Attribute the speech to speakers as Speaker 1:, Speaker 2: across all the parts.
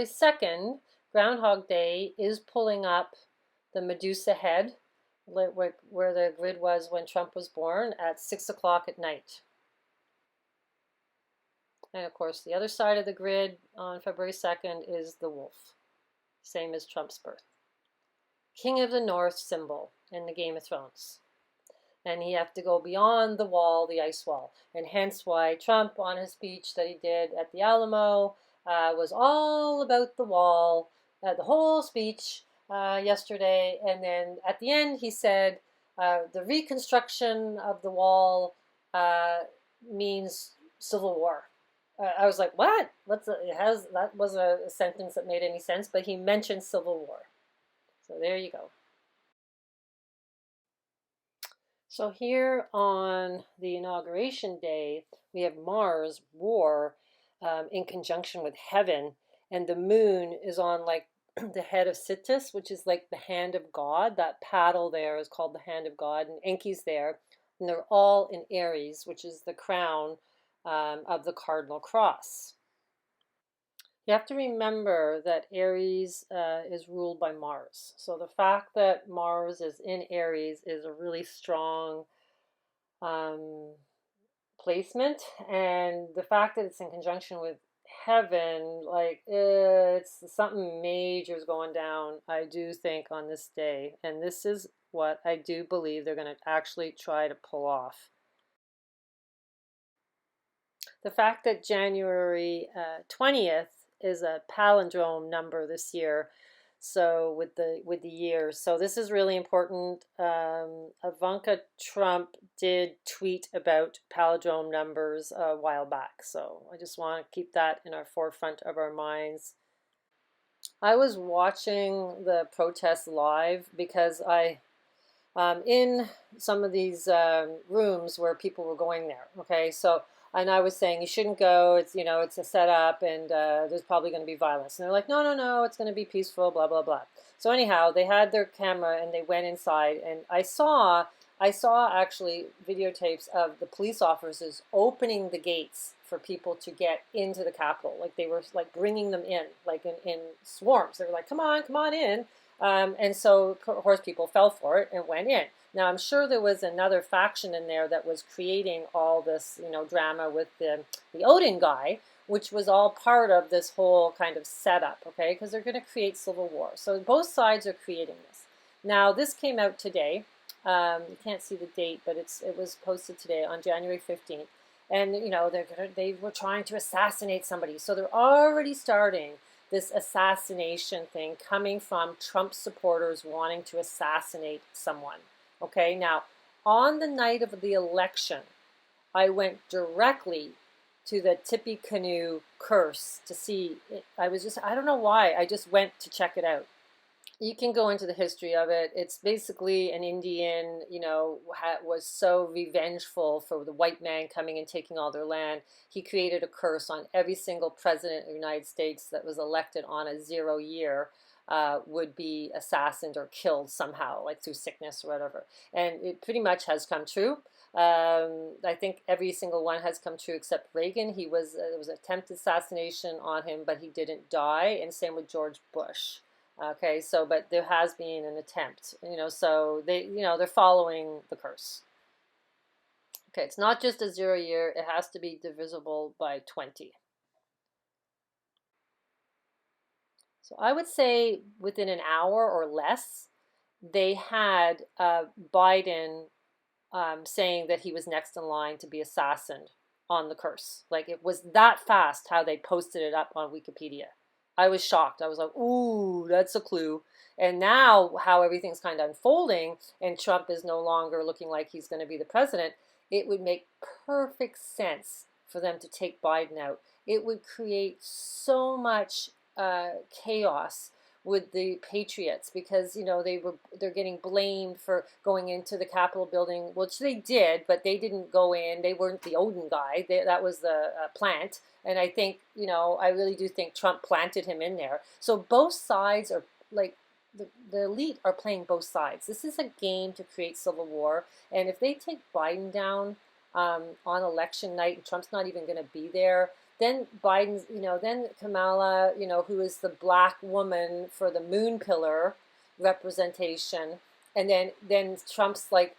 Speaker 1: February 2nd, Groundhog Day, is pulling up the Medusa head, where the grid was when Trump was born, at 6 o'clock at night. And of course, the other side of the grid on February 2nd is the wolf, same as Trump's birth. King of the North symbol in the Game of Thrones. And you have to go beyond the wall, the ice wall. And hence why Trump, on his speech that he did at the Alamo, was all about the wall, the whole speech yesterday. And then at the end, he said, the reconstruction of the wall means civil war. I was like, what? That was a sentence that made any sense, but he mentioned civil war. So there you go. So here on the inauguration day, we have Mars, war, in conjunction with heaven, and the moon is on like the head of Sittis, which is like the hand of God. That paddle there is called the hand of God, and Enki's there, and they're all in Aries, which is the crown of the cardinal cross. You have to remember that Aries is ruled by Mars. So the fact that Mars is in Aries is a really strong placement. And the fact that it's in conjunction with heaven, like it's something major is going down, I do think, on this day. And this is what I do believe they're going to actually try to pull off. The fact that January 20th is a palindrome number this year, so with the years, so this is really important. Ivanka Trump did tweet about palindrome numbers a while back, so I just want to keep that in our forefront of our minds. I was watching the protests live because in some of these rooms where people were going there, okay, so. And I was saying, you shouldn't go, it's, you know, it's a setup, and there's probably going to be violence. And they're like, no, no, no, it's going to be peaceful, blah, blah, blah. So anyhow, they had their camera, and they went inside, and I saw actually videotapes of the police officers opening the gates for people to get into the Capitol. Like they were like bringing them in, like in swarms. They were like, come on in. And so, of course, people fell for it and went in. Now, I'm sure there was another faction in there that was creating all this, you know, drama with the Odin guy, which was all part of this whole kind of setup, okay? Because they're going to create civil war. So both sides are creating this. Now, this came out today. You can't see the date, but it was posted today on January 15th. And, you know, they were trying to assassinate somebody. So they're already starting this assassination thing coming from Trump supporters wanting to assassinate someone. Okay, now on the night of the election, I went directly to the Tippicanoe curse to see. I don't know why, I just went to check it out. You can go into the history of it. It's basically an Indian, you know, was so revengeful for the white man coming and taking all their land. He created a curse on every single president of the United States that was elected on a 0 year. Would be assassinated or killed somehow, like through sickness or whatever. And it pretty much has come true. I think every single one has come true except Reagan. There was attempted assassination on him, but he didn't die. And same with George Bush. Okay, so but there has been an attempt, you know, so they're following the curse. Okay, it's not just a 0 year, it has to be divisible by 20. So I would say within an hour or less, they had Biden saying that he was next in line to be assassinated on the curse. Like it was that fast how they posted it up on Wikipedia. I was shocked. I was like, ooh, that's a clue. And now how everything's kind of unfolding and Trump is no longer looking like he's going to be the president, it would make perfect sense for them to take Biden out. It would create so much chaos with the Patriots because, you know, they're getting blamed for going into the Capitol building, which they did, but they didn't go in. They weren't the Odin guy. That was the plant. And I think, you know, I really do think Trump planted him in there. So both sides are like, the elite are playing both sides. This is a game to create civil war. And if they take Biden down on election night and Trump's not even going to be there, then Biden's, then Kamala, who is the black woman for the moon pillar representation, and then Trump's like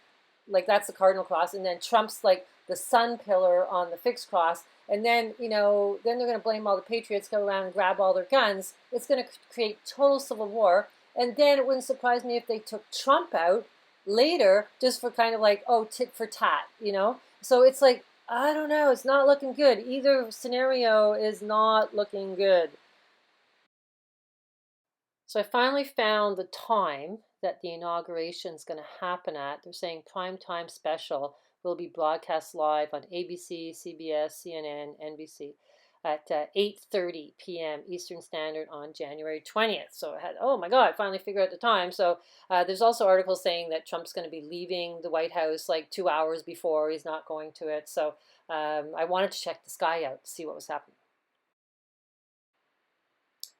Speaker 1: that's the cardinal cross, and then Trump's like the sun pillar on the fixed cross, and then then they're going to blame all the patriots, go around and grab all their guns. It's going to create total civil war, and then it wouldn't surprise me if they took Trump out later just for kind of like, oh, tit for tat. So it's like, I don't know, it's not looking good. Either scenario is not looking good. So I finally found the time that the inauguration is going to happen at. They're saying prime time special will be broadcast live on ABC, CBS, CNN, NBC at 8:30 p.m. Eastern Standard on January 20th. So I had, oh my God, I finally figured out the time. So there's also articles saying that Trump's going to be leaving the White House like 2 hours before. He's not going to it. So I wanted to check the sky out to see what was happening.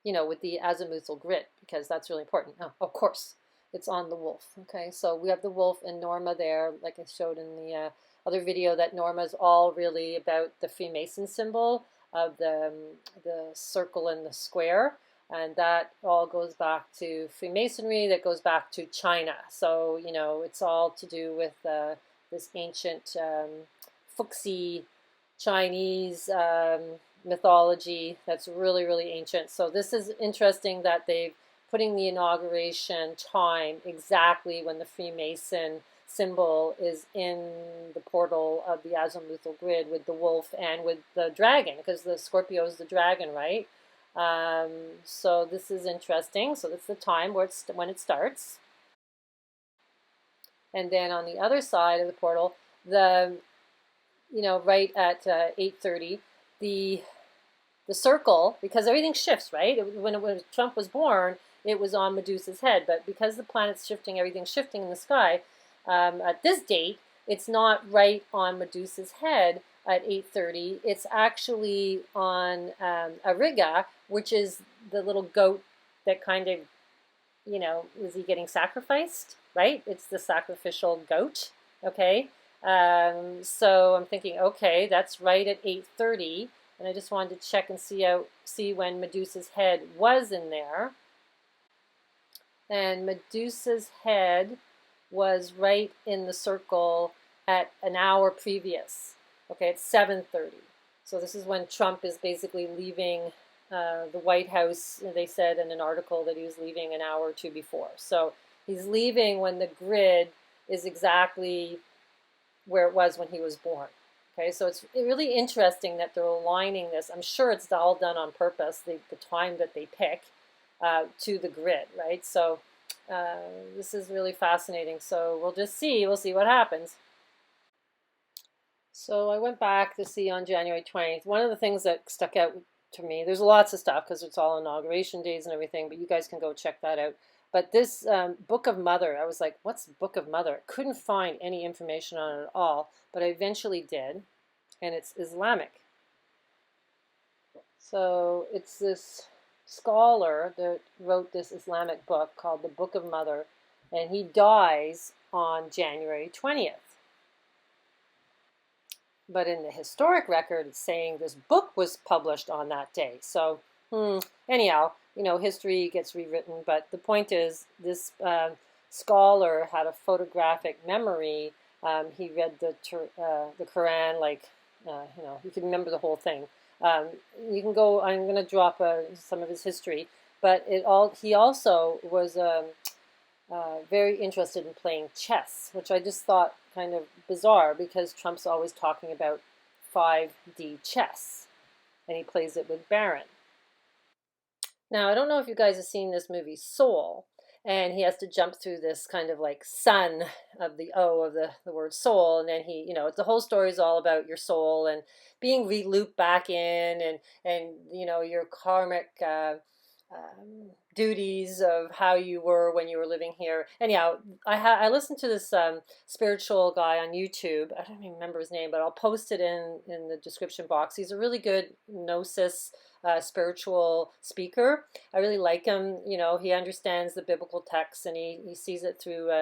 Speaker 1: With the azimuthal grid, because that's really important. Oh, of course, it's on the wolf. Okay, so we have the wolf and Norma there, like I showed in the other video, that Norma is all really about the Freemason symbol of the circle and the square, and that all goes back to Freemasonry, that goes back to China. So, it's all to do with this ancient Fuxi Chinese mythology that's really, really ancient. So this is interesting that they've putting the inauguration time exactly when the Freemason symbol is in the portal of the azimuthal grid with the wolf and with the dragon, because the Scorpio is the dragon, right? So this is interesting. So that's the time when it starts. And then on the other side of the portal, right at 8:30, the circle, because everything shifts, right? When Trump was born, it was on Medusa's head, but because the planet's shifting, everything's shifting in the sky. At this date, it's not right on Medusa's head at 8:30. It's actually on Ariga, which is the little goat that kind of, is he getting sacrificed, right? It's the sacrificial goat, okay? So I'm thinking, okay, that's right at 8:30. And I just wanted to check and see when Medusa's head was in there. And Medusa's head was right in the circle at an hour previous. Okay, it's 7:30. So this is when Trump is basically leaving the White House. They said in an article that he was leaving an hour or two before. So he's leaving when the grid is exactly where it was when he was born. Okay, so it's really interesting that they're aligning this. I'm sure it's all done on purpose, the time that they pick to the grid, right? So this is really fascinating. So we'll see what happens. So I went back to see on January 20th. One of the things that stuck out to me, there's lots of stuff because it's all inauguration days and everything, but you guys can go check that out. But this Book of Mother, I was like, what's Book of Mother? I couldn't find any information on it at all, but I eventually did, and it's Islamic. So it's this scholar that wrote this Islamic book called the Book of Mother, and he dies on January 20th. But in the historic record, it's saying this book was published on that day. So anyhow, history gets rewritten. But the point is, this scholar had a photographic memory. He read the Quran, you can remember the whole thing. You can go. I'm going to drop some of his history, but he also was very interested in playing chess, which I just thought kind of bizarre because Trump's always talking about 5D chess, and he plays it with Barron. Now, I don't know if you guys have seen this movie Soul, and he has to jump through this kind of like sun of the O of the word soul, and then the whole story is all about your soul and being re-looped back in, and your karmic duties of how you were when you were living here. Anyhow, I listened to this spiritual guy on YouTube. I don't even remember his name, but I'll post it in the description box. He's a really good gnosis spiritual speaker. I really like him. He understands the biblical text, and he sees it through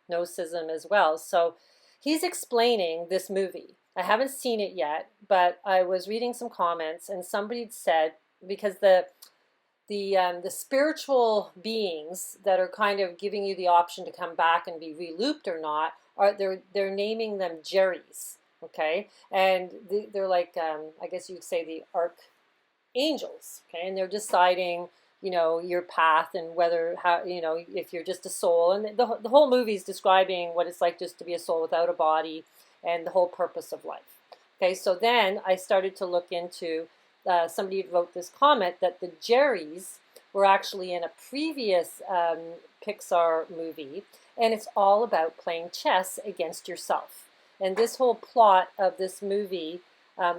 Speaker 1: gnosticism as well. So he's explaining this movie. I haven't seen it yet, but I was reading some comments and somebody said because the spiritual beings that are kind of giving you the option to come back and be re-looped or not are they're naming them Jerrys, okay, and they're like I guess you'd say the archangels, okay, and they're deciding your path and whether how if you're just a soul, and the whole movie is describing what it's like just to be a soul without a body and the whole purpose of life. Okay, so then I started to look into somebody wrote this comment that the Jerrys were actually in a previous Pixar movie, and it's all about playing chess against yourself. And this whole plot of this movie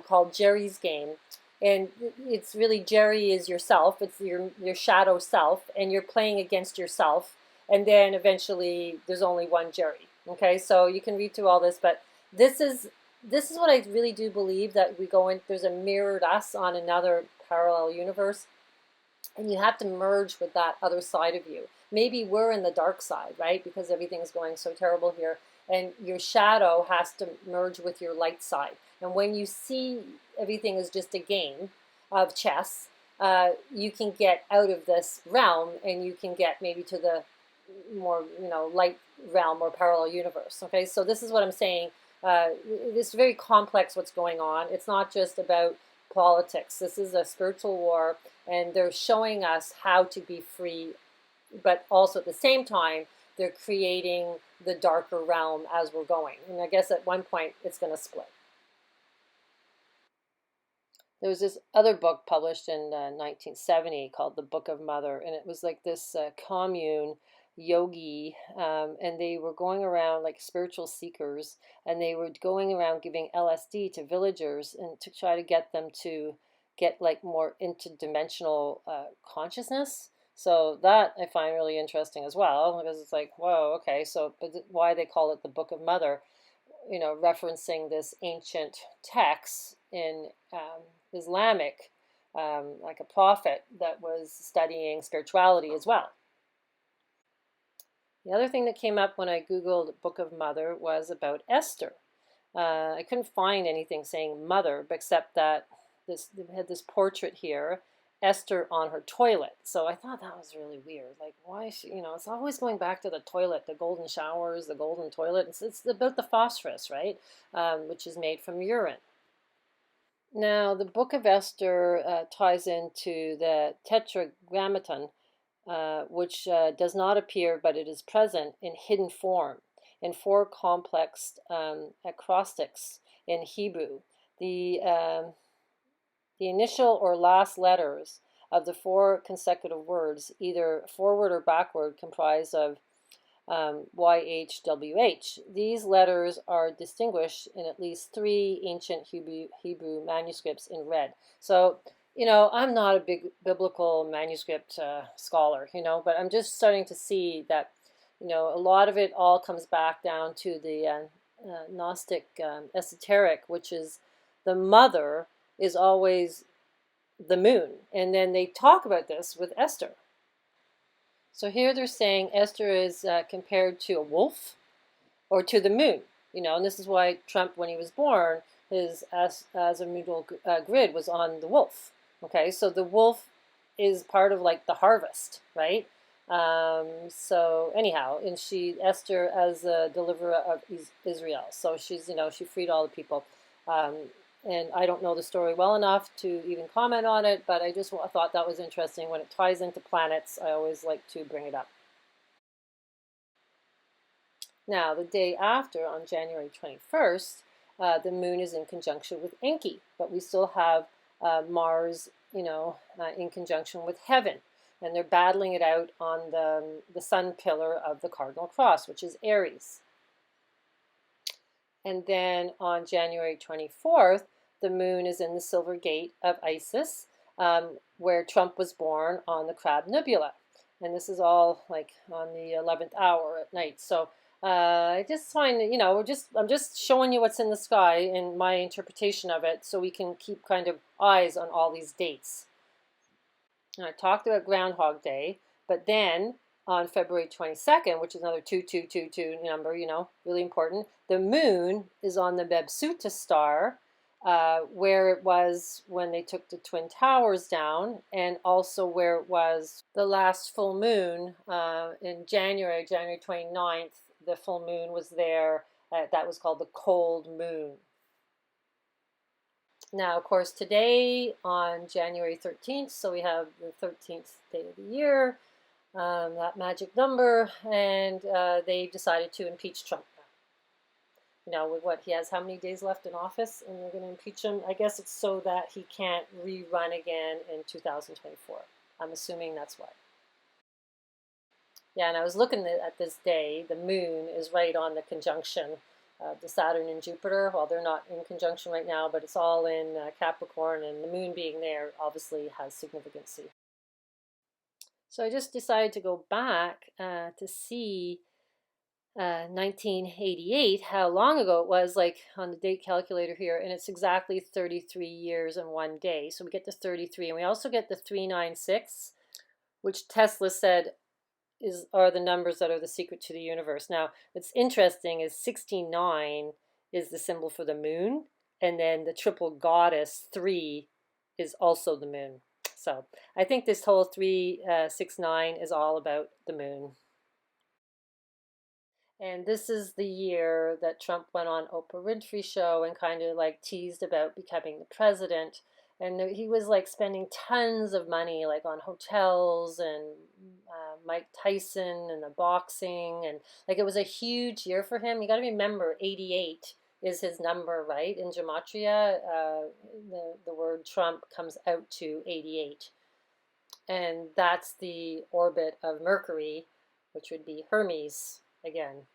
Speaker 1: called Jerry's Game, and it's really Jerry is yourself. It's your shadow self, and you're playing against yourself. And then eventually, there's only one Jerry. Okay, so you can read through all this, but this is what I really do believe, that we go in. There's a mirrored us on another parallel universe, and you have to merge with that other side of you. Maybe we're in the dark side, right? Because everything's going so terrible here, and your shadow has to merge with your light side. And when you see everything is just a game of chess, you can get out of this realm and you can get maybe to the more light realm or parallel universe. Okay, so this is what I'm saying. It's very complex what's going on. It's not just about politics. This is a spiritual war, and they're showing us how to be free, but also at the same time they're creating the darker realm as we're going. And I guess at one point it's going to split. There was this other book published in 1970 called The Book of Mother, and it was like this commune yogi, and they were going around like spiritual seekers, and they were going around giving LSD to villagers and to try to get them to get like more interdimensional consciousness. So that I find really interesting as well, because it's like, whoa, okay, so but why they call it the Book of Mother, referencing this ancient text in Islamic, like a prophet that was studying spirituality as well. The other thing that came up when I Googled Book of Mother was about Esther. I couldn't find anything saying mother, except that they had this portrait here, Esther on her toilet. So I thought that was really weird. Like, why is she, it's always going back to the toilet, the golden showers, the golden toilet. It's about the phosphorus, right? Which is made from urine. Now, the Book of Esther ties into the Tetragrammaton, which does not appear, but it is present in hidden form in four complex acrostics in Hebrew. The initial or last letters of the four consecutive words, either forward or backward, comprise of YHWH. These letters are distinguished in at least 3 ancient Hebrew manuscripts in red. So, I'm not a big biblical manuscript scholar, but I'm just starting to see that, a lot of it all comes back down to the Gnostic esoteric, which is the mother is always the moon. And then they talk about this with Esther. So here they're saying Esther is compared to a wolf or to the moon, and this is why Trump, when he was born, his azimuthal grid was on the wolf. Okay, so the wolf is part of like the harvest, right? So anyhow, and Esther as a deliverer of Israel. So she's, she freed all the people. And I don't know the story well enough to even comment on it, but I just thought that was interesting. When it ties into planets, I always like to bring it up. Now, the day after, on January 21st, the moon is in conjunction with Enki, but we still have Mars, in conjunction with heaven. And they're battling it out on the sun pillar of the cardinal cross, which is Aries. And then on January 24th, the moon is in the silver gate of Isis, where Trump was born on the Crab Nebula. And this is all like on the 11th hour at night. So I just find, I'm just showing you what's in the sky and my interpretation of it, so we can keep kind of eyes on all these dates. And I talked about Groundhog Day, but then on February 22nd, which is another 2222 number, you know, really important. The moon is on the Mabsuta star, where it was when they took the Twin Towers down, and also where it was the last full moon in January 29th. The full moon was there. That was called the cold moon. Now, of course, today on January 13th, so we have the 13th day of the year, that magic number, and they decided to impeach Trump. You know, with what he has, how many days left in office, and they're going to impeach him. I guess it's so that he can't rerun again in 2024. I'm assuming that's why. Yeah, and I was looking at this day. The moon is right on the conjunction of the Saturn and Jupiter. Well, they're not in conjunction right now, but it's all in Capricorn, and the moon being there obviously has significance. So I just decided to go back to see 1988, how long ago it was, like on the date calculator here, and it's exactly 33 years and 1 day. So we get to 33, and we also get the 396, which Tesla said are the numbers that are the secret to the universe. Now, what's interesting is 69 is the symbol for the moon, and then the triple goddess 3 is also the moon. So I think this whole 369 is all about the moon. And this is the year that Trump went on Oprah Winfrey show and kind of like teased about becoming the president. And he was like spending tons of money like on hotels and Mike Tyson and the boxing. And like it was a huge year for him. You got to remember 88 is his number, right? In Gematria, the word Trump comes out to 88. And that's the orbit of Mercury, which would be Hermes again.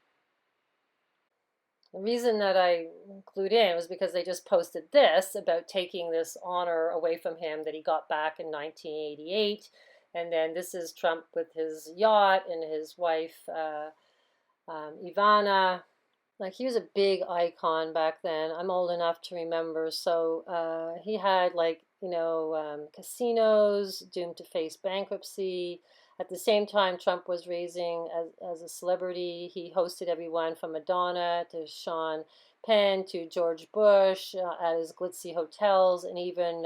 Speaker 1: The reason that I include in was because they just posted this about taking this honor away from him that he got back in 1988. And then this is Trump with his yacht and his wife, Ivana. Like he was a big icon back then. I'm old enough to remember. So he had like, you know, casinos doomed to face bankruptcy. At the same time, Trump was raising as a celebrity. He hosted everyone from Madonna to Sean Penn to George Bush at his glitzy hotels, and even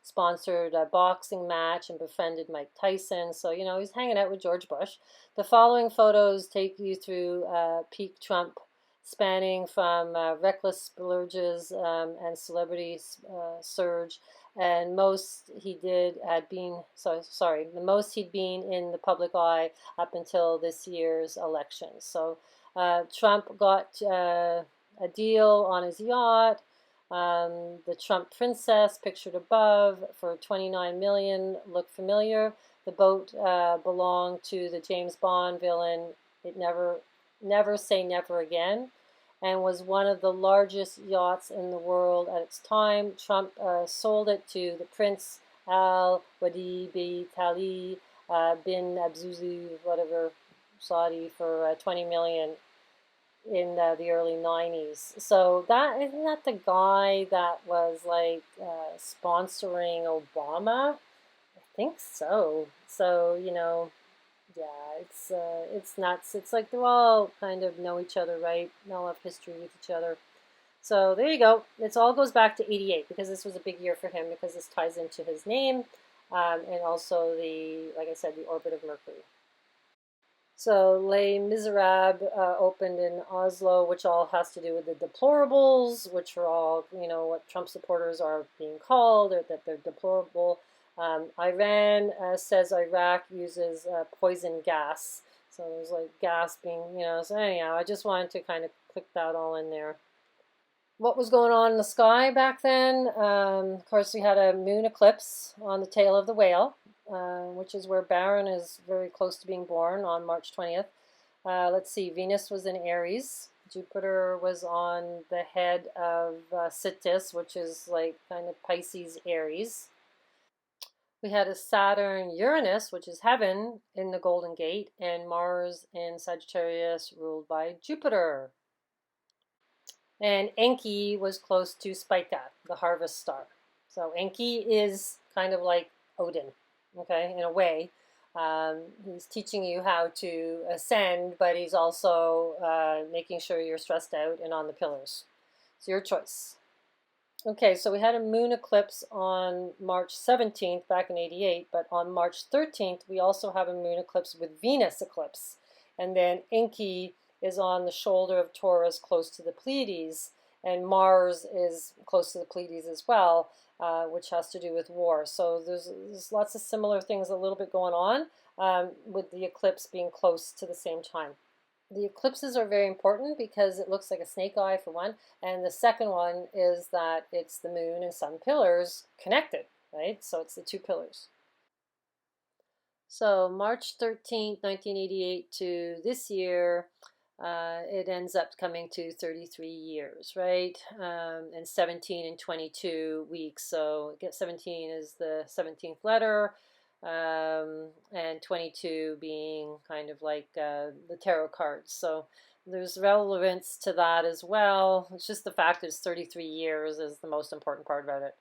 Speaker 1: sponsored a boxing match and befriended Mike Tyson. So, you know, he's hanging out with George Bush. The following photos take you through peak Trump, spanning from reckless splurges and celebrity surge, and most he did had been the most he'd been in the public eye up until this year's election. So Trump got a deal on his yacht, the Trump Princess pictured above for $29 million. Look familiar? The boat belonged to the James Bond villain. It never say never again, and was one of the largest yachts in the world at its time. Trump sold it to the Prince Al Wadi bin Abdulaziz, whatever, Saudi, for $20 million in the early 90s. So that isn't that the guy that was like sponsoring Obama? I think so. So, you know, yeah, it's nuts. It's like they all kind of know each other, right? They all have history with each other. So there you go. It all goes back to 88 because this was a big year for him because this ties into his name and also like I said, the orbit of Mercury. So Les Miserables opened in Oslo, which all has to do with the deplorables, which are all, you know, what Trump supporters are being called, or that they're deplorable. Iran says Iraq uses poison gas. So there's like gas being, you know, so anyhow, I just wanted to kind of click that all in there. What was going on in the sky back then? Of course, we had a moon eclipse on the tail of the whale, which is where Baron is very close to being born on March 20th. Let's see, Venus was in Aries. Jupiter was on the head of Cetus, which is like kind of Pisces, Aries. We had a Saturn-Uranus, which is heaven, in the Golden Gate, and Mars in Sagittarius, ruled by Jupiter. And Enki was close to Spica, the harvest star. So Enki is kind of like Odin, okay, in a way. He's teaching you how to ascend, but he's also making sure you're stressed out and on the pillars. It's your choice. Okay, so we had a moon eclipse on March 17th back in 88, but on March 13th, we also have a moon eclipse with Venus eclipse. And then Enki is on the shoulder of Taurus close to the Pleiades, and Mars is close to the Pleiades as well, which has to do with war. So there's lots of similar things a little bit going on with the eclipse being close to the same time. The eclipses are very important because it looks like a snake eye for one, and the second one is that it's the moon and sun pillars connected, right? So it's the two pillars. So March 13th, 1988 to this year, it ends up coming to 33 years, right? And 17 and 22 weeks. So 17 is the 17th letter, and 22 being kind of like the tarot cards. So there's relevance to that as well. It's just the fact that it's 33 years is the most important part about it.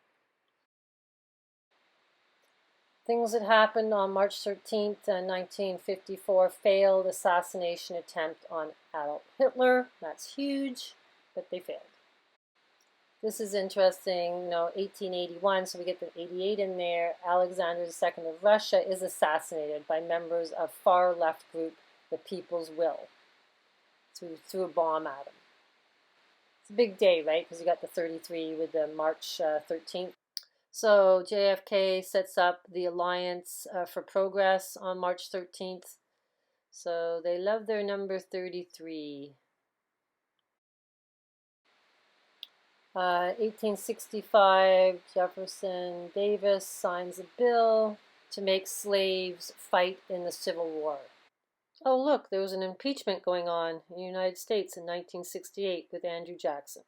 Speaker 1: Things that happened on March 13th, 1954, failed assassination attempt on Adolf Hitler. That's huge, but they failed. This is interesting, 1881, so we get the 88 in there. Alexander II of Russia is assassinated by members of far left group, the People's Will, threw a bomb at him. It's a big day, right? Because you got the 33 with the March 13th. So JFK sets up the Alliance for Progress on March 13th. So they love their number 33. 1865, Jefferson Davis signs a bill to make slaves fight in the Civil War. Oh, look, there was an impeachment going on in the United States in 1968 with Andrew Jackson.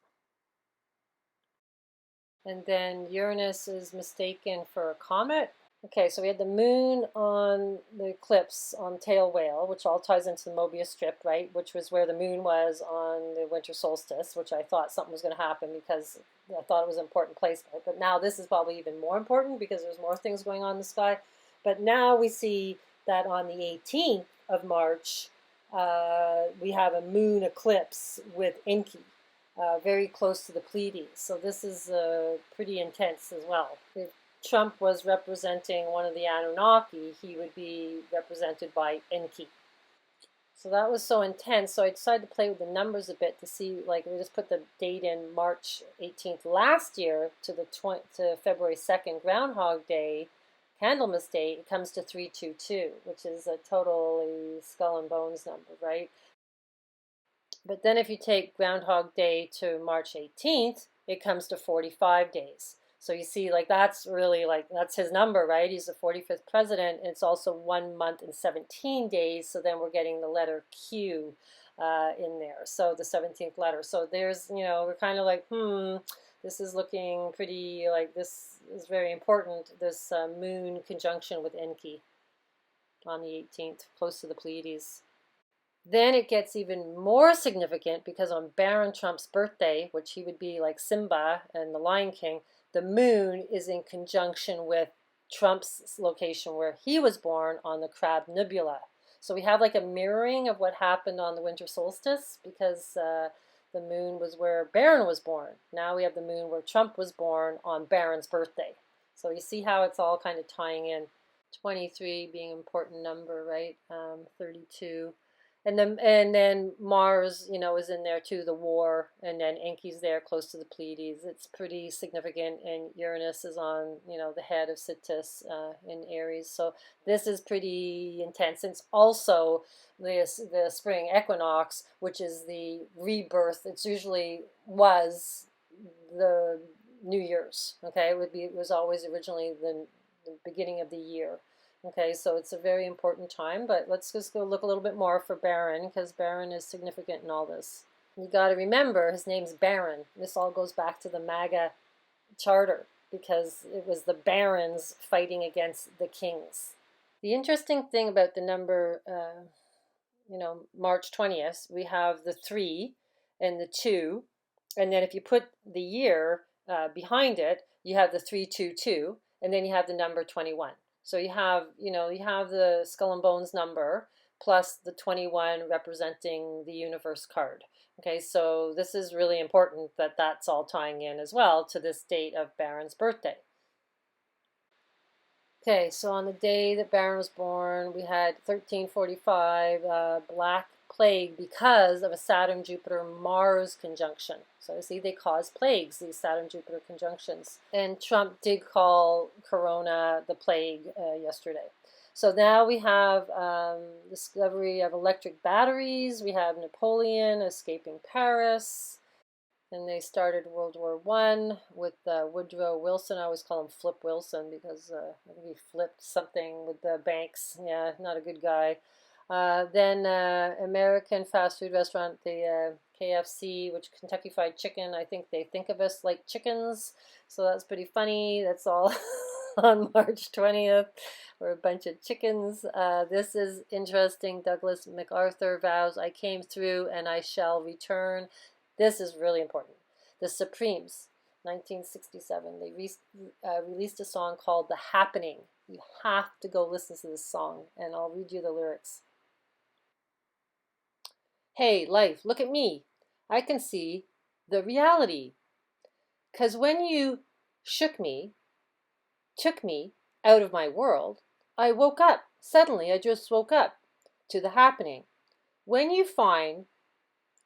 Speaker 1: And then Uranus is mistaken for a comet. Okay, so we had the moon on the eclipse on tail whale, which all ties into the Mobius strip, right? Which was where the moon was on the winter solstice, which I thought something was going to happen because I thought it was an important placement. But now this is probably even more important because there's more things going on in the sky. But now we see that on the 18th of March, we have a moon eclipse with Enki. Very close to the Pleiades. So this is pretty intense as well. If Trump was representing one of the Anunnaki, he would be represented by Enki. So that was so intense. So I decided to play with the numbers a bit to see, like we just put the date in March 18th last year to February 2nd, Groundhog Day, Candlemas Day. It comes to 322, which is a totally skull and bones number, right? But then if you take Groundhog Day to March 18th, it comes to 45 days. So you see, like that's really that's his number, right? He's the 45th president, and it's also 1 month and 17 days. So then we're getting the letter Q in there. So the 17th letter. So there's, we're kind of like, this is looking pretty, like this is very important, this moon conjunction with Enki on the 18th, close to the Pleiades. Then it gets even more significant because on Baron Trump's birthday, which he would be like Simba and the Lion King, the moon is in conjunction with Trump's location where he was born on the Crab Nebula. So we have like a mirroring of what happened on the winter solstice because the moon was where Baron was born. Now we have the moon where Trump was born on Baron's birthday. So you see how it's all kind of tying in. 23 being an important number, right? 32. And then Mars, is in there too, the war, and then Enki's there close to the Pleiades. It's pretty significant, and Uranus is on, the head of Cetus in Aries. So this is pretty intense. It's also the spring equinox, which is the rebirth. It's usually was the New Year's. Okay, it was always originally the beginning of the year. Okay, so it's a very important time, but let's just go look a little bit more for Baron, because Baron is significant in all this. You got to remember, his name's Baron. This all goes back to the MAGA charter, because it was the barons fighting against the kings. The interesting thing about the number, March 20th, we have the 3 and the 2, and then if you put the year behind it, you have the 322, and then you have the number 21. So you have the skull and bones number plus the 21 representing the universe card. Okay, so this is really important that that's all tying in as well to this date of Baron's birthday. Okay, so on the day that Baron was born, we had 1345 black plague because of a Saturn-Jupiter-Mars conjunction. So see, they cause plagues, these Saturn-Jupiter conjunctions. And Trump did call Corona the plague yesterday. So now we have discovery of electric batteries. We have Napoleon escaping Paris. And they started World War I with Woodrow Wilson. I always call him Flip Wilson because I think he flipped something with the banks. Yeah, not a good guy. Then American fast food restaurant, the KFC, which Kentucky Fried Chicken. I think they think of us like chickens, so that's pretty funny. That's all on March 20th. We're a bunch of chickens. This is interesting. Douglas MacArthur vows, "I came through and I shall return." This is really important. The Supremes, 1967, they released a song called "The Happening." You have to go listen to this song, and I'll read you the lyrics. "Hey, life, look at me. I can see the reality. 'Cause when you shook me, took me out of my world, I woke up. Suddenly, I just woke up to the happening. When you find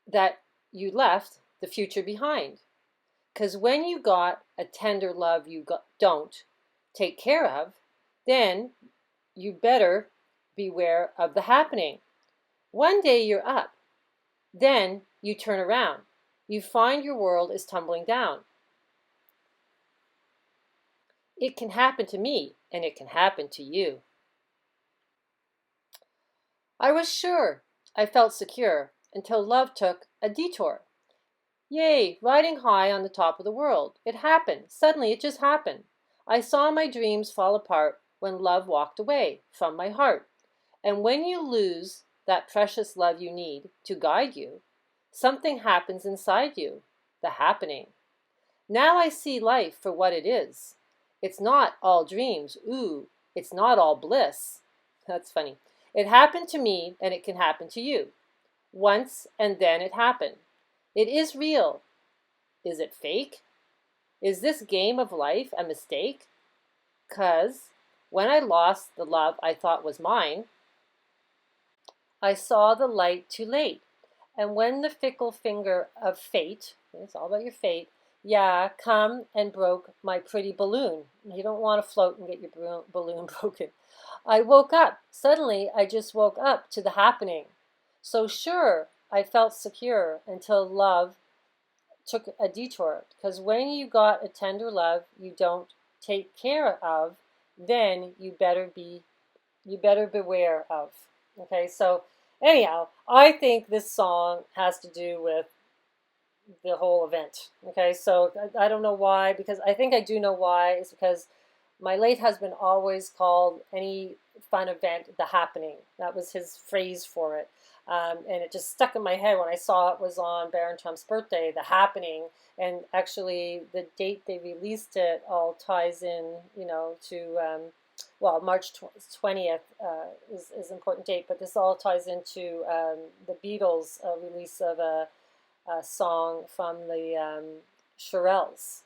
Speaker 1: that you left the future behind. 'Cause when you got a tender love you don't take care of, then you better beware of the happening. One day you're up, then you turn around. You find your world is tumbling down. It can happen to me, and it can happen to you. I was sure, I felt secure, until love took a detour. Yay, riding high on the top of the world. It happened. Suddenly it just happened. I saw my dreams fall apart when love walked away from my heart. And when you lose that precious love you need to guide you, something happens inside you, the happening. Now I see life for what it is. It's not all dreams. Ooh, it's not all bliss." That's funny. "It happened to me, and it can happen to you. Once, and then it happened. It is real. Is it fake? Is this game of life a mistake? 'Cause when I lost the love I thought was mine, I saw the light too late. And when the fickle finger of fate," it's all about your fate, "yeah, come and broke my pretty balloon." You don't want to float and get your balloon broken. "I woke up. Suddenly, I just woke up to the happening. So sure, I felt secure until love took a detour. Because when you got a tender love you don't take care of, then you better beware of." Okay, so anyhow, I think this song has to do with the whole event. Okay, so I don't know why, because I think I do know why. It's because my late husband always called any fun event the happening. That was his phrase for it. And it just stuck in my head when I saw it was on Baron Trump's birthday, the happening. And actually, the date they released it all ties in, to, well, March 20th is an important date, but this all ties into the Beatles' release of a song from the Shirelles.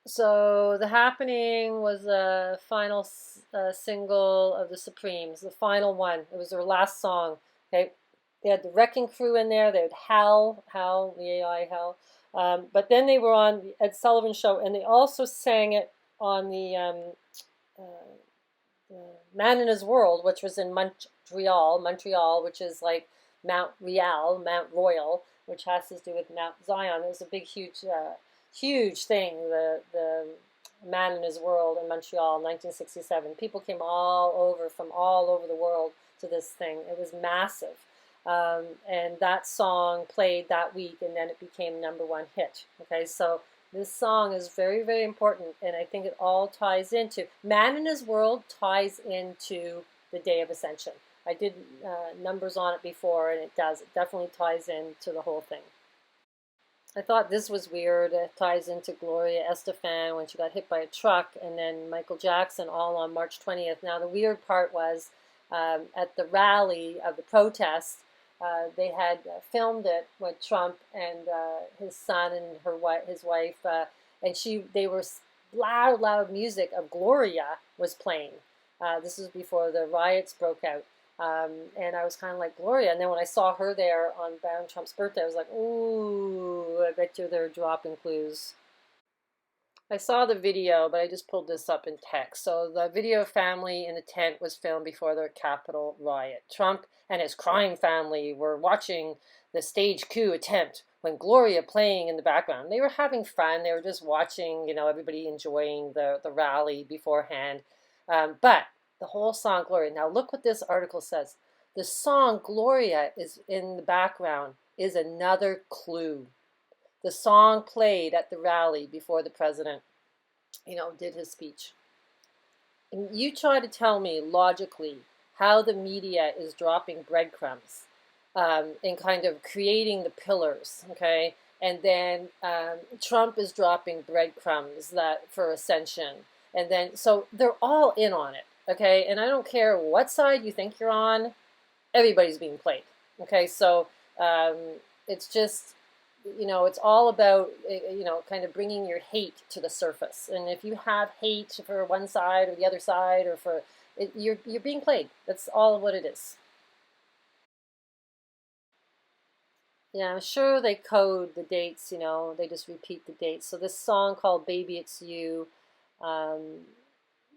Speaker 1: So the happening was a final single of the Supremes, the final one. It was their last song. Okay, they had the Wrecking Crew in there. They had Hal, the AI Hal. But then they were on the Ed Sullivan Show, and they also sang it on the Man in His World, which was in Montreal, which is like Mount Royal, which has to do with Mount Zion. It was a big, huge thing, the Man in His World in Montreal in 1967. People came from all over the world to this thing. It was massive. And that song played that week, and then it became #1 hit. Okay, so this song is very, very important, and I think it all ties into, Man in His World ties into the Day of Ascension. I did numbers on it before, and it does. It definitely ties into the whole thing. I thought this was weird. It ties into Gloria Estefan when she got hit by a truck, and then Michael Jackson all on March 20th. Now, the weird part was at the rally of the protest, they had filmed it with Trump and his son and his wife, and they were loud, loud music of Gloria was playing. This was before the riots broke out. And I was kind of like Gloria. And then when I saw her there on Barron Trump's birthday, I was like, ooh, I bet you they're dropping clues. I saw the video, but I just pulled this up in text. So the video of family in the tent was filmed before the Capitol riot. Trump and his crying family were watching the stage coup attempt when Gloria playing in the background. They were having fun. They were just watching, everybody enjoying the rally beforehand. But the whole song Gloria. Now look what this article says. The song Gloria is in the background is another clue. The song played at the rally before the president, did his speech. And you try to tell me logically how the media is dropping breadcrumbs and kind of creating the pillars, okay? And then Trump is dropping breadcrumbs that for ascension. And then, so they're all in on it, okay? And I don't care what side you think you're on, everybody's being played, okay? So um, it's just, it's all about, kind of bringing your hate to the surface. And if you have hate for one side or the other side or for it, you're being played. That's all of what it is. Yeah, I'm sure they code the dates, they just repeat the dates. So this song called Baby It's You, um,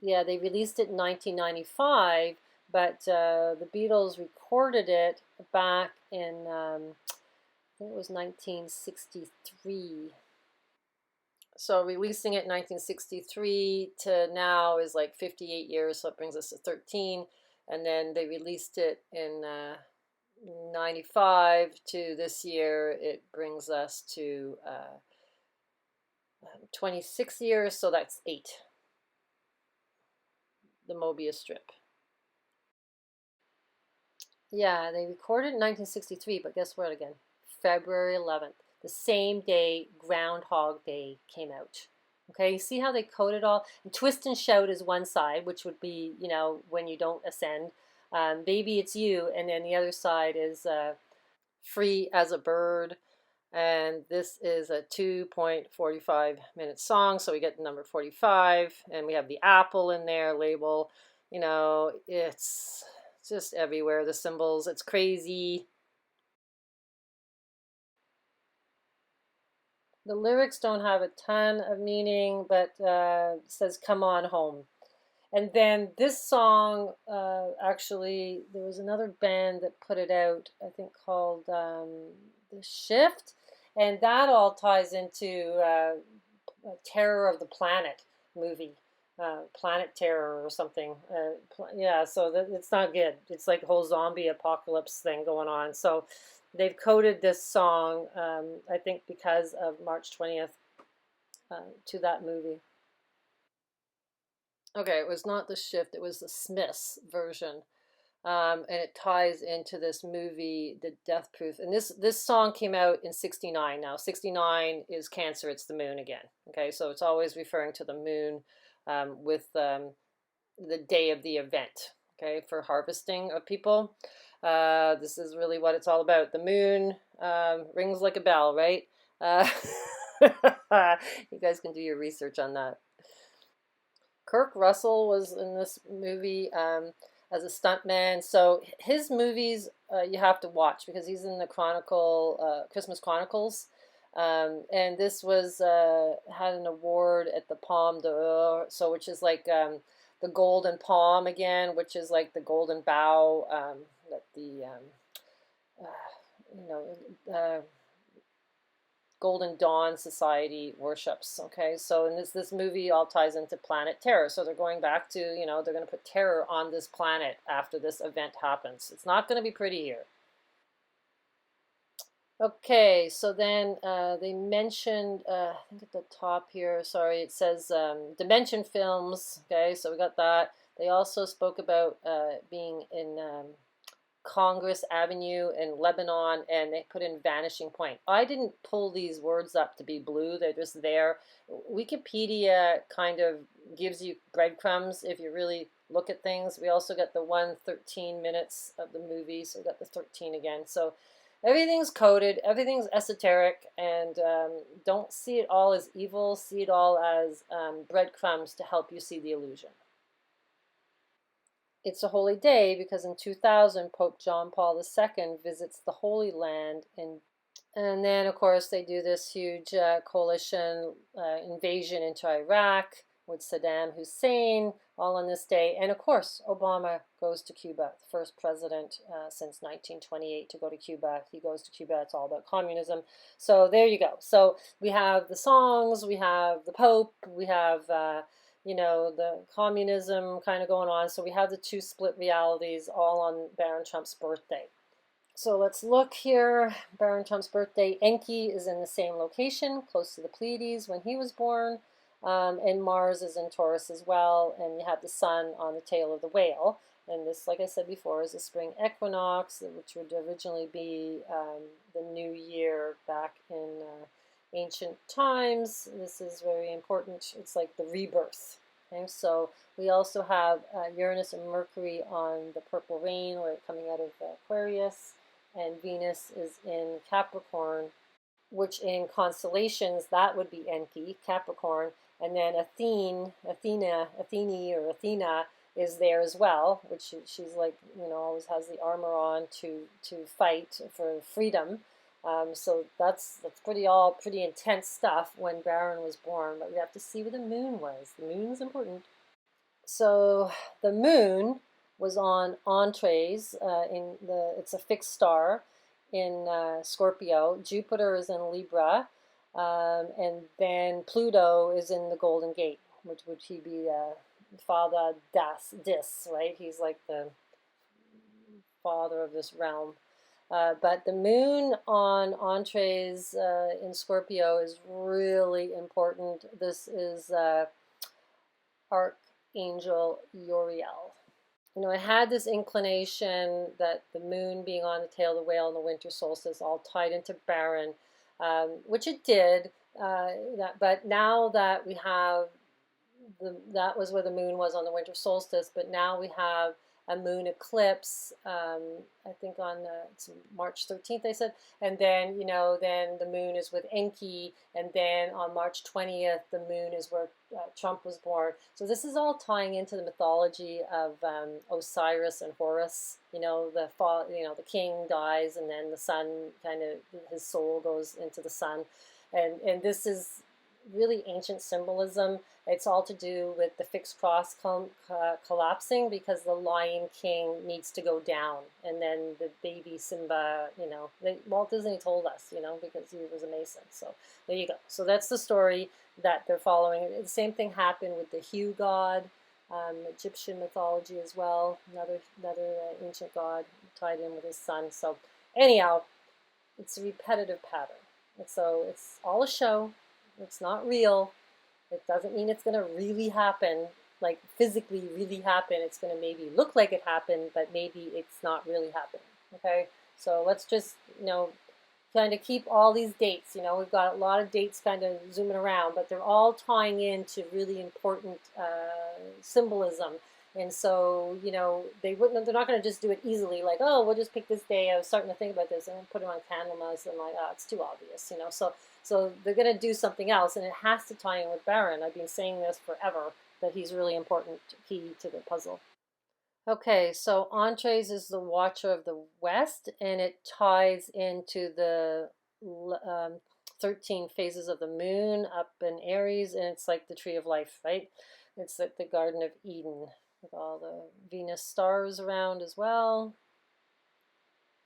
Speaker 1: yeah, they released it in 1995, but the Beatles recorded it back in, I think it was 1963. So releasing it in 1963 to now is like 58 years, so it brings us to 13. And then they released it in 95 to this year. It brings us to 26 years, so that's 8, the Mobius strip. Yeah, they recorded in 1963, but guess what again? February 11th, the same day Groundhog Day came out. Okay, you see how they code it all? And Twist and Shout is one side, which would be, when you don't ascend. Baby It's You, and then the other side is Free as a Bird. And this is a 2.45-minute song, so we get the number 45, and we have the apple in there, label. It's just everywhere, the symbols. It's crazy. The lyrics don't have a ton of meaning, but it says "Come on home." And then this song, actually, there was another band that put it out, I think called The Shift, and that all ties into Terror of the Planet movie, Planet Terror or something. Yeah, so it's not good. It's like a whole zombie apocalypse thing going on. So they've coded this song, I think, because of March 20th to that movie. Okay, it was not The Shift, it was the Smiths version. And it ties into this movie, The Death Proof. And this song came out in '69. Now, '69 is Cancer, it's the moon again. Okay, so it's always referring to the moon with the day of the event, okay, for harvesting of people. This is really what it's all about. The moon rings like a bell, right? You guys can do your research on that. Kirk Russell was in this movie as a stuntman. So his movies you have to watch because he's in the Christmas Chronicles. And this was had an award at the Palme d'Or, so which is like the Golden Palm again, which is like the Golden Bough that the you know Golden Dawn Society worships. Okay, so in this movie all ties into Planet Terror. So they're going back to they're going to put terror on this planet after this event happens. It's not going to be pretty here. Okay, so then they mentioned, I think at the top here, sorry, it says Dimension Films. Okay, so we got that. They also spoke about being in Congress Avenue in Lebanon, and they put in vanishing point. I didn't pull these words up to be blue, they're just there. Wikipedia kind of gives you breadcrumbs if you really look at things. We also got the 1:13 minutes of the movie, so we got the 13 again. So everything's coded, everything's esoteric, and don't see it all as evil, see it all as breadcrumbs to help you see the illusion. It's a holy day because in 2000, Pope John Paul II visits the Holy Land, and then, of course, they do this huge coalition invasion into Iraq with Saddam Hussein, all on this day. And, of course, Obama goes to Cuba, the first president since 1928 to go to Cuba. He goes to Cuba. It's all about communism. So there you go. So we have the songs, we have the Pope, we have the communism kind of going on. So we have the two split realities all on Barron Trump's birthday. So let's look here. Barron Trump's birthday. Enki is in the same location, close to the Pleiades when he was born. And Mars is in Taurus as well. And you have the sun on the tail of the whale. And this, like I said before, is a spring equinox, which would originally be the new year back in ancient times. This is very important. It's like the rebirth. Okay, so we also have Uranus and Mercury on the purple rain, or coming out of Aquarius, and Venus is in Capricorn, which in constellations that would be Enki, Capricorn, and then Athene or Athena is there as well, which she's like, always has the armor on to fight for freedom. So that's pretty intense stuff when Barron was born, but we have to see where the moon was. The moon's important. So the moon was on Entrees it's a fixed star in Scorpio. Jupiter is in Libra, and then Pluto is in the Golden Gate, which would he be Father Dis, right? He's like the father of this realm. But the moon on Entrees in Scorpio is really important. This is Archangel Uriel. I had this inclination that the moon being on the tail of the whale in the winter solstice all tied into Barron, which it did. But now that we have that was where the moon was on the winter solstice, but now we have a moon eclipse, I think on it's March 13th, they said, and then, then the moon is with Enki, and then on March 20th, the moon is where Trump was born. So this is all tying into the mythology of Osiris and Horus. The king dies, and then the sun his soul goes into the sun, and this is really ancient symbolism. It's all to do with the fixed cross collapsing because the Lion King needs to go down, and then the baby Simba, Walt Disney told us, because he was a Mason. So there you go. So that's the story that they're following. The same thing happened with the Hugh god, Egyptian mythology as well. Another ancient god tied in with his son. So anyhow, it's a repetitive pattern. And so it's all a show. It's not real. It doesn't mean it's going to really happen, like physically really happen. It's going to maybe look like it happened, but maybe it's not really happening. Okay? So let's just, kind of keep all these dates. We've got a lot of dates kind of zooming around, but they're all tying into really important symbolism. And so, they're not going to just do it easily, like, oh, we'll just pick this day. I was starting to think about this and put it on Candlemas, and like, oh, it's too obvious, So they're going to do something else, and it has to tie in with Barron. I've been saying this forever, that he's really important key to the puzzle. Okay, so Entrees is the Watcher of the West, and it ties into the 13 phases of the moon up in Aries, and it's like the Tree of Life, right? It's like the Garden of Eden with all the Venus stars around as well.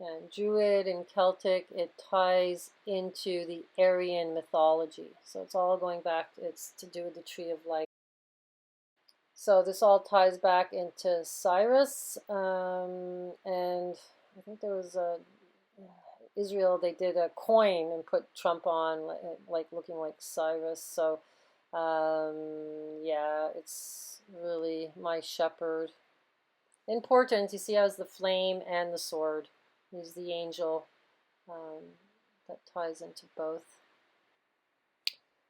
Speaker 1: And Druid and Celtic, it ties into the Aryan mythology. So it's all going back, it's to do with the Tree of Life. So this all ties back into Cyrus, and I think there was Israel, they did a coin and put Trump on, like looking like Cyrus. So yeah, it's really my shepherd. important. You see how it's the flame and the sword. He's the angel that ties into both.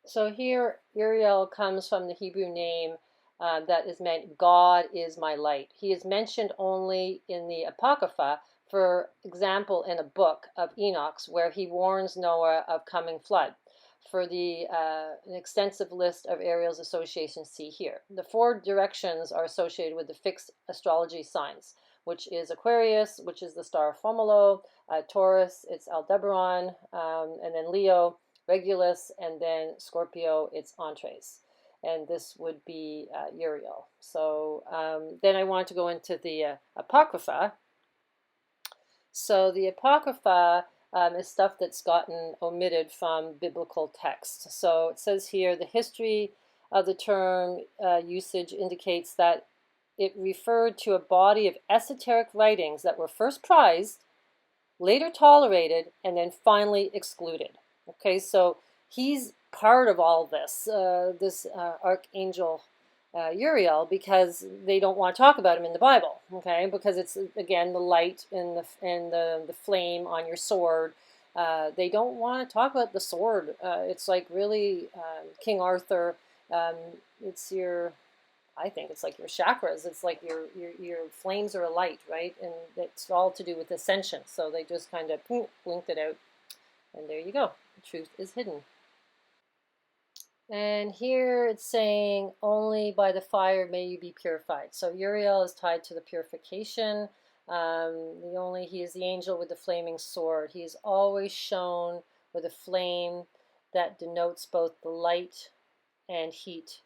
Speaker 1: So here, Uriel comes from the Hebrew name that is meant God is my light. He is mentioned only in the Apocrypha, for example, in a book of Enoch's, where he warns Noah of coming flood. For an extensive list of Ariel's associations, see here. The 4 directions are associated with the fixed astrology signs, which is Aquarius, which is the star Fomolo, Taurus, it's Aldebaran, and then Leo, Regulus, and then Scorpio, it's Entres. And this would be Uriel. So then I want to go into the Apocrypha. So the Apocrypha is stuff that's gotten omitted from biblical texts. So it says here, the history of the term usage indicates that it referred to a body of esoteric writings that were first prized, later tolerated, and then finally excluded. Okay, so he's part of all this, archangel Uriel, because they don't want to talk about him in the Bible. Okay, because it's again the light and the flame on your sword. They don't want to talk about the sword. It's like really King Arthur. It's your, I think it's like your chakras. It's like your flames are a light, right? And it's all to do with ascension. So they just kind of blinked it out. And there you go. The truth is hidden. And here it's saying, only by the fire may you be purified. So Uriel is tied to the purification. He is the angel with the flaming sword. He is always shown with a flame that denotes both the light and heat.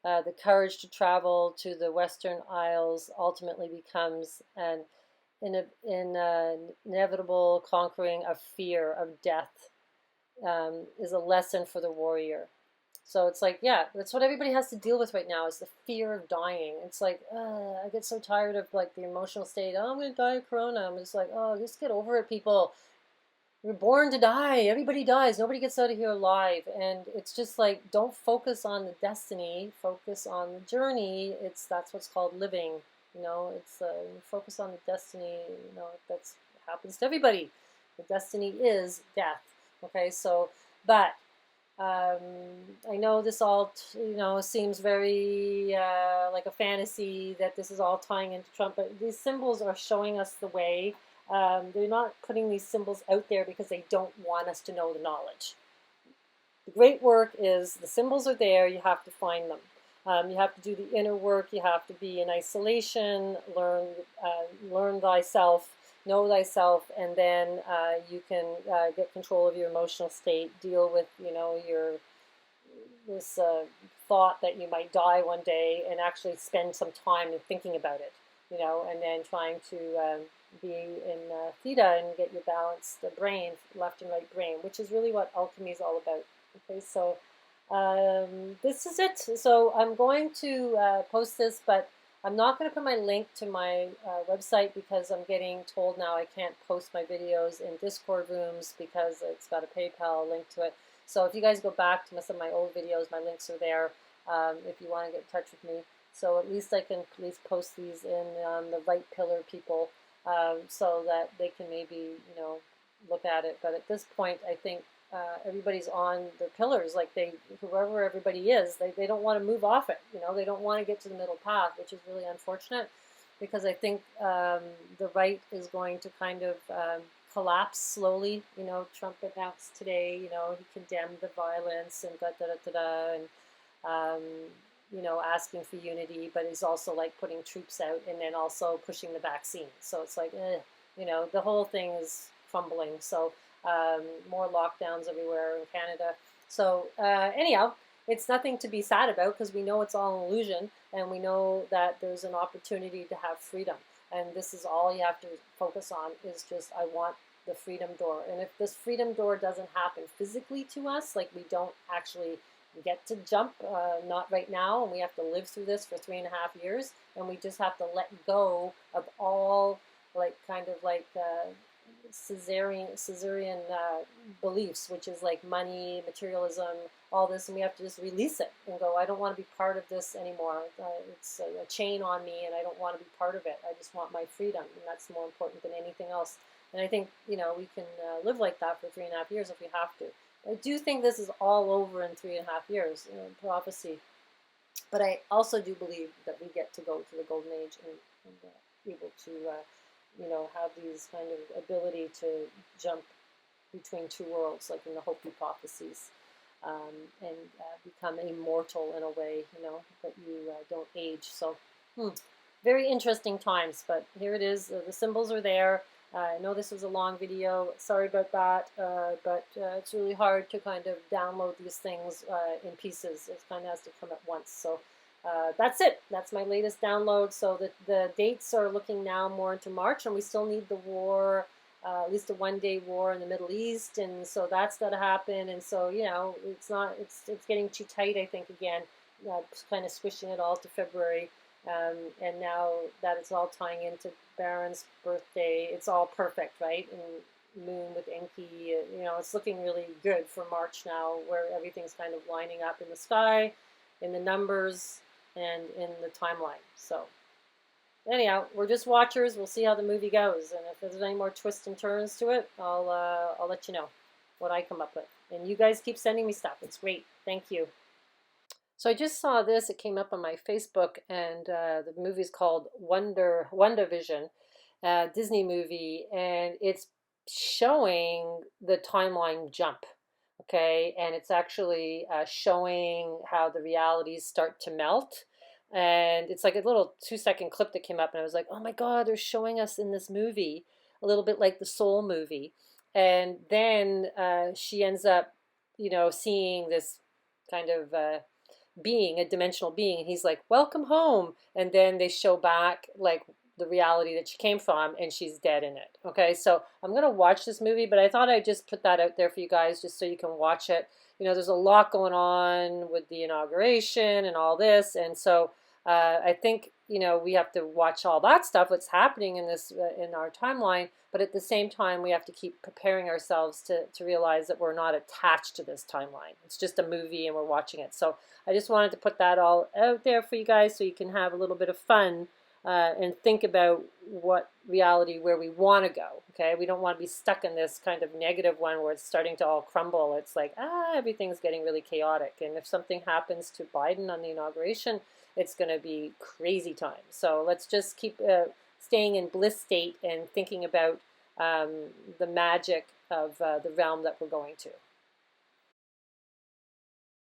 Speaker 1: The courage to travel to the Western Isles ultimately becomes an inevitable conquering of fear of death, is a lesson for the warrior. So it's like, yeah, that's what everybody has to deal with right now, is the fear of dying. It's like, I get so tired of like the emotional state. Oh, I'm going to die of corona. I'm just like, oh, just get over it, people. You're born to die. Everybody dies. Nobody gets out of here alive. And it's just like, don't focus on the destiny. Focus on the journey. That's what's called living. It's focus on the destiny. That's happens to everybody. The destiny is death. Okay, so, but I know this all, seems very like a fantasy that this is all tying into Trump, but these symbols are showing us the way. They're not putting these symbols out there because they don't want us to know the knowledge. The great work is the symbols are there, you have to find them. You have to do the inner work, you have to be in isolation, learn thyself, know thyself, and then you can get control of your emotional state, deal with, this thought that you might die one day, and actually spend some time in thinking about it, and then trying to be in theta and get your balance, the brain, left and right brain, which is really what alchemy is all about. Okay, so this is it. So I'm going to post this, but I'm not going to put my link to my website because I'm getting told now I can't post my videos in Discord rooms because it's got a PayPal link to it. So if you guys go back to some of my old videos, my links are there if you want to get in touch with me. So at least I can at least post these in the right pillar people so that they can maybe, look at it. But at this point, I think everybody's on the pillars, like whoever everybody is, they don't want to move off it. They don't want to get to the middle path, which is really unfortunate because I think the right is going to kind of collapse slowly. Trump announced today, he condemned the violence and asking for unity, but he's also like putting troops out and then also pushing the vaccine. So it's like, the whole thing is crumbling. So more lockdowns everywhere in Canada. So anyhow, it's nothing to be sad about because we know it's all an illusion, and we know that there's an opportunity to have freedom. And this is all you have to focus on is just, I want the freedom door. And if this freedom door doesn't happen physically to us, like we don't actually get to jump, not right now, and we have to live through this for 3.5 years, and we just have to let go of all like kind kind of like Caesarean beliefs, which is like money, materialism, all this, and we have to just release it and go, I don't want to be part of this anymore. It's a chain on me, and I don't want to be part of it. I just want my freedom, and that's more important than anything else. And I think, you know, we can live like that for 3.5 years if we have to. I do think this is all over in 3.5 years, prophecy. But I also do believe that we get to go to the golden age and able to, you know, have these kind of ability to jump between two worlds, like in the Hopi prophecies, and become immortal in a way, you know, that you don't age. So, very interesting times. But here it is. The symbols are there. I know this was a long video. Sorry about that, but it's really hard to kind of download these things in pieces. It kind of has to come at once. So that's it. That's my latest download. So the dates are looking now more into March, and we still need the war, at least a one-day war in the Middle East, and so that's got to happen. And so, you know, it's getting too tight, I think, again, kind of squishing it all to February. And now that it's all tying into Baron's birthday, it's all perfect, right? And Moon with Enki, you know, it's looking really good for March now, where everything's kind of lining up in the sky, in the numbers, and in the timeline. So anyhow, we're just watchers. We'll see how the movie goes, and if there's any more twists and turns to it, I'll let you know what I come up with. And you guys keep sending me stuff. It's great. Thank you. So I just saw this. It came up on my Facebook, and the movie's called WandaVision, Disney movie, and it's showing the timeline jump. Okay, and it's actually showing how the realities start to melt. And it's like a little 2-second clip that came up, and I was like, oh my God, they're showing us in this movie a little bit like the Soul movie. And then she ends up, you know, seeing this kind of being, a dimensional being, and he's like, welcome home. And then they show back like the reality that she came from, and she's dead in it. Okay, so I'm gonna watch this movie, but I thought I'd just put that out there for you guys just so you can watch it. You know, there's a lot going on with the inauguration and all this, and so I think, you know, we have to watch all that stuff, what's happening in this in our timeline, but at the same time we have to keep preparing ourselves to realize that we're not attached to this timeline. It's just a movie and we're watching it. So I just wanted to put that all out there for you guys so you can have a little bit of fun and think about what reality, where we want to go. Okay, we don't want to be stuck in this kind of negative one where it's starting to all crumble. It's like, everything's getting really chaotic, and if something happens to Biden on the inauguration, it's going to be crazy time. So let's just keep staying in bliss state and thinking about the magic of the realm that we're going to.